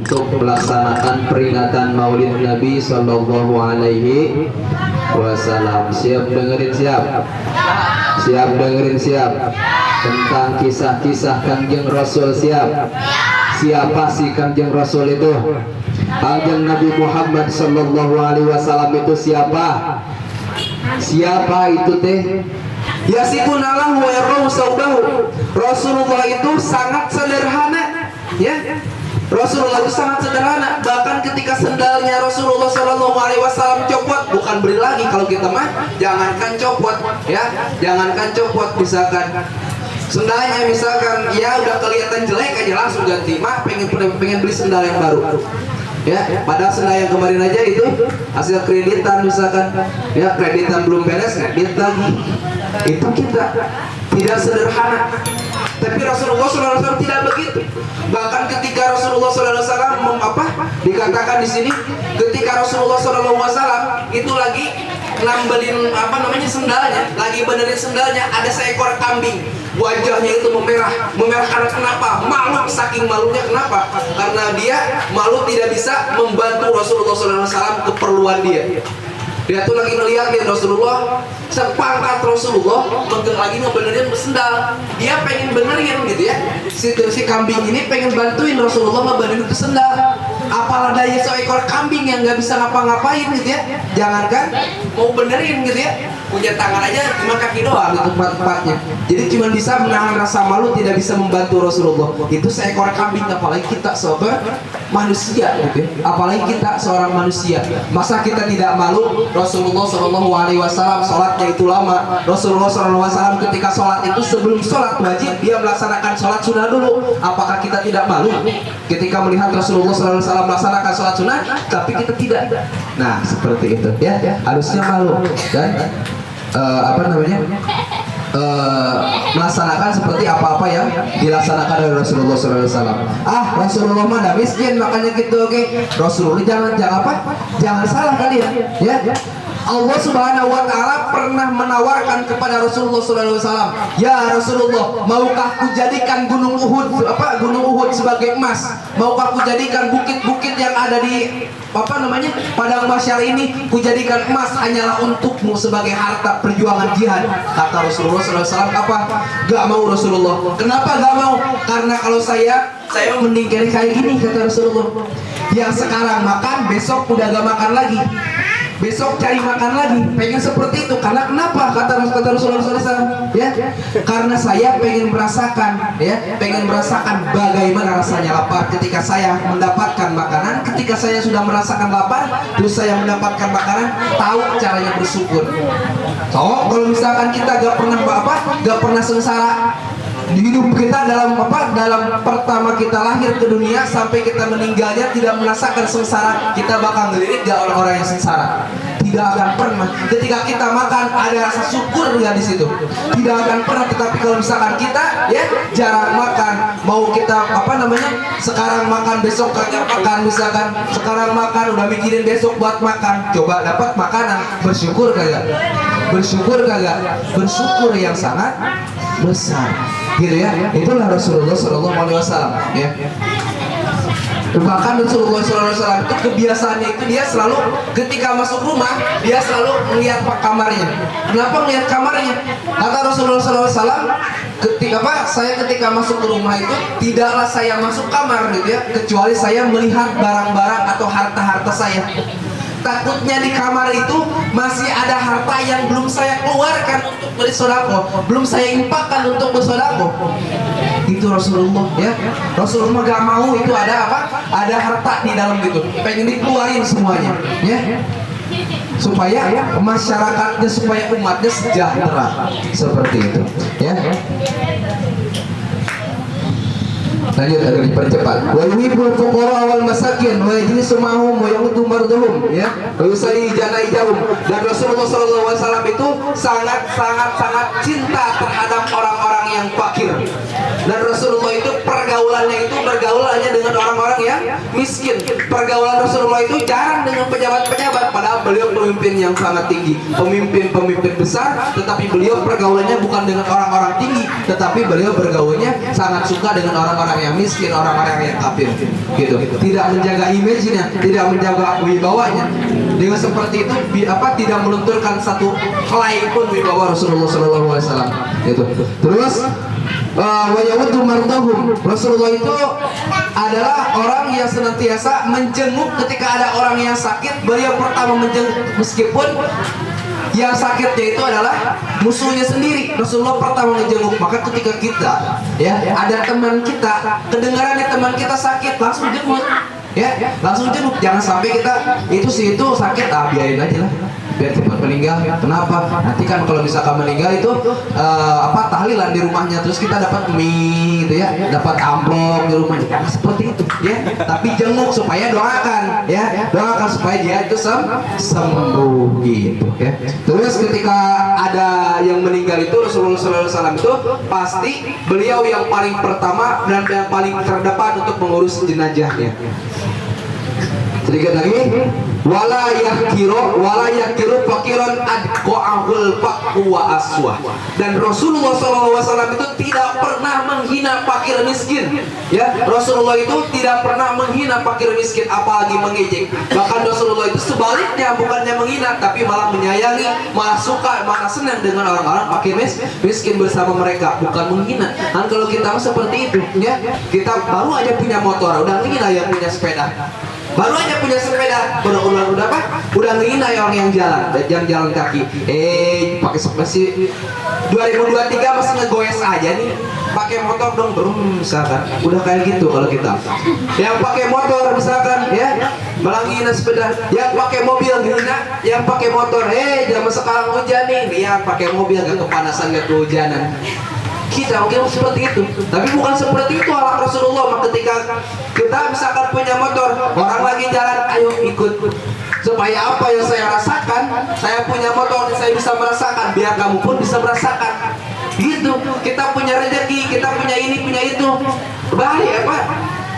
untuk melaksanakan peringatan Maulid Nabi Sallallahu Alaihi Wasallam. Siap dengerin, siap? Siap dengerin, siap? Tentang kisah-kisah Kangjeng Rasul, siap? Siapa sih Kangjeng Rasul itu? Kangjeng Nabi Muhammad Sallallahu Alaihi Wasallam itu siapa? Siapa itu teh? Yasifunalahu wa yarau saubahu. Rasulullah itu sangat sederhana, ya. Rasulullah itu sangat sederhana. Bahkan ketika sendalnya Rasulullah Shallallahu Alaihi Wasallam copot, bukan beli lagi kalau kita mah, jangankan copot, ya, jangankan copot, misalkan sendalnya misalkan ya udah kelihatan jelek aja langsung ganti. Mah pengen beli sendal yang baru, ya. Padahal sendal yang kemarin aja itu hasil kreditan misalkan, ya, kreditan belum beres, kredit lagi. Itu kita tidak sederhana. Tapi Rasulullah SAW tidak begitu. Bahkan ketika Rasulullah SAW dikatakan di sini, ketika Rasulullah SAW itu lagi nambelin sendalnya, lagi benerin sendalnya, ada seekor kambing. Wajahnya itu memerah karena kenapa? Malu, saking malunya. Kenapa? Karena dia malu tidak bisa membantu Rasulullah SAW keperluan dia. Dia tuh lagi ngeliatin Rasulullah, sepangkat Rasulullah lagi ngebenerin sendal. Dia pengen benerin gitu ya. Si kambing ini pengen bantuin Rasulullah ngebenerin sendal. Apalah daya seekor kambing yang nggak bisa ngapa-ngapain gitu ya. Jangankan mau benerin gitu ya, punya tangan aja cuma kaki doang gitu empat-empatnya. Jadi cuma bisa menahan rasa malu, tidak bisa membantu Rasulullah. Itu seekor kambing, apalagi kita sobat manusia gitu ya. Apalagi kita seorang manusia. Masa kita tidak malu? Rasulullah Shallallahu Alaihi Wasallam sholatnya itu lama. Rasulullah Shallallahu Alaihi Wasallam ketika sholat itu sebelum sholat wajib dia melaksanakan sholat sunnah dulu. Apakah kita tidak malu ketika melihat Rasulullah Shallallahu Alaihi Wasallam melaksanakan sholat sunnah, tapi kita tidak? Nah seperti itu ya. Harusnya malu dan melaksanakan seperti apa-apa yang dilaksanakan oleh Rasulullah SAW. Rasulullah mah miskin makanya gitu, oke. Rasulullah jangan salah kalian, ya. Allah Subhanahu wa Ta'ala pernah menawarkan kepada Rasulullah SAW, ya Rasulullah, maukah kujadikan gunung Uhud sebagai emas? Maukah kujadikan bukit-bukit yang ada di padang mahsyar ini kujadikan emas hanyalah untukmu sebagai harta perjuangan jihad? Kata Rasulullah SAW, gak mau Rasulullah. Kenapa gak mau? Karena kalau saya mending kayak gini, kata Rasulullah. Yang sekarang makan, besok udah gak makan lagi, besok cari makan lagi, pengen seperti itu. Karena kenapa? Kata Rasulullah SAW, ya, karena saya pengen merasakan bagaimana rasanya lapar ketika saya mendapatkan makanan. Ketika saya sudah merasakan lapar, terus saya mendapatkan makanan, tahu caranya bersyukur. So, kalau misalkan kita gak pernah sengsara di hidup kita, dalam pertama kita lahir ke dunia sampai kita meninggalnya tidak merasakan sengsara, kita bakal ngelirik gak orang-orang yang sengsara? Tidak akan pernah. Ketika kita makan ada rasa syukur nggak di situ? Tidak akan pernah. Tetapi kalau misalkan kita ya jarang makan, mau kita sekarang makan besok kagak makan, misalkan sekarang makan udah mikirin besok buat makan, coba dapat makanan, bersyukur kagak? Bersyukur kagak? Bersyukur yang sangat besar, gitu ya. Itulah Rasulullah Shallallahu Alaihi Wasallam, ya. Bahkan Rasulullah SAW itu kebiasaannya itu dia selalu ketika masuk rumah dia selalu melihat kamarnya. Kenapa melihat kamarnya? Kata Rasulullah SAW, ketika masuk ke rumah itu tidaklah saya masuk kamar gitu ya, kecuali saya melihat barang-barang atau harta-harta saya. Takutnya di kamar itu masih ada harta yang belum saya keluarkan untuk bersedekah, belum saya infakkan untuk bersedekah. Itu Rasulullah, ya. Rasulullah gak mau itu ada ada harta di dalam gitu, pengen dikeluarin semuanya, ya, supaya masyarakatnya, supaya umatnya sejahtera, seperti itu, ya. Lanjut agar dipercepat. Wa yuhibbul fuqara wal masakin wa yajlisu ma'hum wa yaghuddu mardahum, ya. Wa yusalli janaizahum. Dan Rasulullah SAW itu sangat cinta terhadap orang-orang yang fakir. Dan Rasulullah itu pergaulannya dengan orang-orang yang miskin. Pergaulan Rasulullah itu jarang dengan pejabat-pejabat, padahal beliau pemimpin yang sangat tinggi, pemimpin besar, tetapi beliau pergaulannya bukan dengan orang-orang tinggi, tetapi beliau bergaulnya sangat suka dengan orang-orang yang yang miskin, orang-orang yang kafir, gitu. Tidak menjaga image-nya, tidak menjaga wibawanya. Dengan seperti itu, tidak melunturkan satu helai pun wibawa Rasulullah SAW, gitu. Terus wayawudu mardahum, Rasulullah itu adalah orang yang senantiasa menjenguk ketika ada orang yang sakit. Beliau pertama menjenguk, meskipun yang sakitnya itu adalah musuhnya sendiri. Rasulullah pertama menjenguk. Maka ketika kita ada teman kita, kedengarannya teman kita sakit, langsung jenguk, langsung jenguk. Jangan sampai kita itu sakit, biarin aja lah, biar cepat meninggal. Kenapa? Nanti kan kalau misalkan meninggal itu tahlilan di rumahnya, terus kita dapat mie gitu dapat amplop di rumahnya. Nah, seperti itu tapi jenguk supaya doakan doakan supaya dia itu sembuh gitu Terus ketika ada yang meninggal itu, Rasulullah SAW itu pasti beliau yang paling pertama dan yang paling terdepan untuk mengurus jenazahnya. Sedikit lagi, wala yakiru fakiran adqa'ahul faqru wa aswah. Dan Rasulullah SAW itu tidak pernah menghina fakir miskin. Rasulullah itu tidak pernah menghina fakir miskin, apalagi mengejek. Bahkan Rasulullah itu sebaliknya, bukannya menghina, tapi malah menyayangi, malah suka, malah senang dengan orang-orang fakir miskin bersama mereka, bukan menghina. Kan kalau kita seperti itu, kita baru aja punya motor, udah menghina yang punya sepeda. Baru aja punya sepeda, udah ngehina orang yang jalan kaki. Pakai sepeda 2023 masih ngegoes aja nih. Pakai motor dong, misalkan. Udah kayak gitu kalau kita. Yang pakai motor misalkan, malah ngehina sepeda. Yang pakai mobil ngehina, yang pakai motor. Zaman sekarang hujan nih, lihat pakai mobil gak kepanasan, gak kehujanan. Kita mungkin seperti itu, tapi bukan seperti itu ala Rasulullah. Maka ketika kita misalkan punya motor, orang lagi jalan, ayo ikut. Supaya apa yang saya rasakan, saya punya motor, saya bisa merasakan, biar kamu pun bisa merasakan. Gitu, kita punya rezeki, kita punya ini, punya itu. Bahaya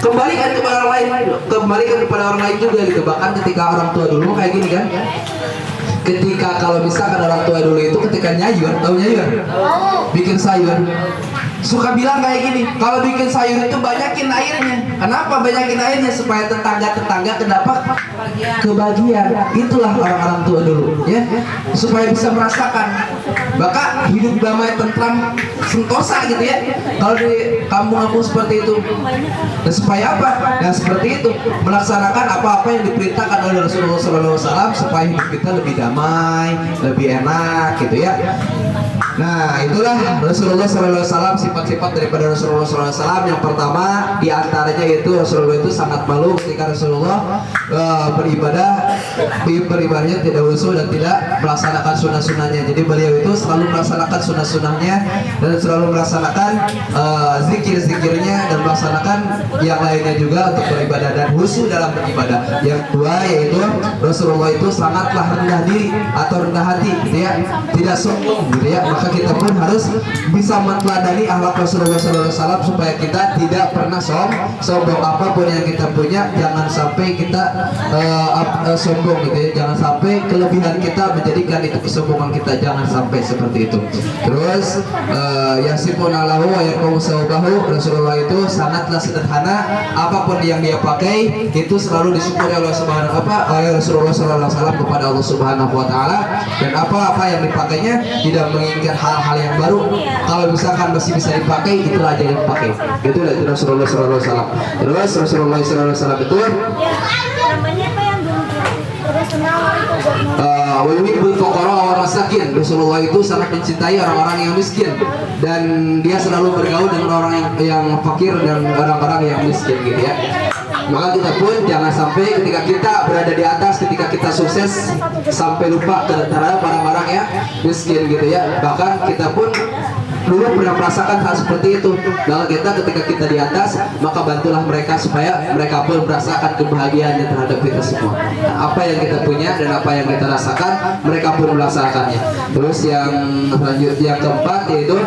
kembalikan kepada orang lain, kembalikan kepada orang lain juga gitu. Bahkan ketika orang tua dulu kayak gini kan. Ketika kalau misalkan orang tua dulu itu ketika nyayur, tahu nyayur? Bikin sayur, suka bilang kayak gini, kalau bikin sayur itu banyakin airnya. Kenapa banyakin airnya? Supaya tetangga-tetangga kedapat kebagian. Itulah orang-orang tua dulu, supaya bisa merasakan. Maka hidup damai, tentram, sentosa gitu kalau di kampung aku seperti itu. Dan supaya apa? Dan seperti itu, melaksanakan apa-apa yang diperintahkan oleh Rasulullah SAW supaya hidup kita lebih damai, lebih enak gitu Nah, itulah Rasulullah SAW, sifat-sifat daripada Rasulullah SAW. Yang pertama diantaranya yaitu Rasulullah itu sangat malu ketika Rasulullah beribadahnya tidak usul dan tidak melaksanakan sunnah-sunnahnya. Jadi beliau itu selalu melaksanakan sunnah-sunnahnya dan selalu melaksanakan zikir-zikirnya dan melaksanakan yang lainnya juga untuk beribadah dan khusyuk dalam beribadah. Yang kedua yaitu Rasulullah itu sangatlah rendah diri atau rendah hati gitu tidak sombong gitu Maka kita pun harus bisa meneladani akhlak Rasulullah SAW supaya kita tidak pernah sombong. Apapun yang kita punya, jangan sampai kita sombong gitu Jangan sampai kelebihan kita menjadikan itu kesombongan kita, jangan sampai seperti itu. Terus yasifunalahu wa yaqumu sawbahu, Rasulullah itu sangatlah sederhana. Apapun yang dia pakai itu selalu disyukuri oleh Rasulullah SAW kepada Allah Subhanahu wa taala, dan apa-apa yang dipakainya tidak menginginkan hal-hal yang baru. Kalau misalkan masih bisa dipakai, itulah aja yang dipakai. Itulah itu Rasulullah SAW. Terus Rasulullah SAW itu Rasulullah itu sangat mencintai orang-orang yang miskin, dan dia selalu bergaul dengan orang yang fakir dan orang-orang yang miskin gitu Maka kita pun jangan sampai ketika kita berada di atas, ketika kita sukses, sampai lupa terhadap orang-orang yang miskin gitu Bahkan kita pun dulu pernah merasakan hal seperti itu. Bahwa kita ketika kita di atas, maka bantulah mereka supaya mereka pun merasakan kebahagiaannya terhadap kita semua. Apa yang kita punya dan apa yang kita rasakan, mereka pun merasakannya. Terus yang selanjutnya, yang keempat yaitu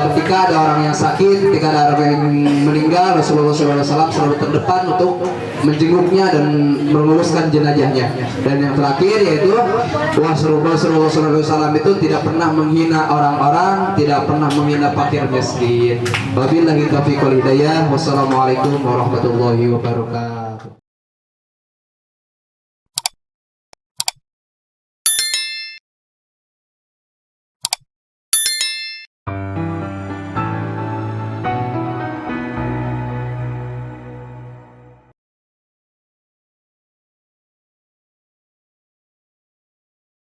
ketika ada orang yang sakit, ketika ada orang yang meninggal, Rasulullah SAW selalu terdepan untuk menjenguknya dan menguruskan jenazahnya. Dan yang terakhir yaitu Rasulullah SAW itu tidak pernah menghina orang-orang, tidak pernah menghina fakir miskin. Wabillahi taufiq wal hidayah. Wassalamualaikum warahmatullahi wabarakatuh.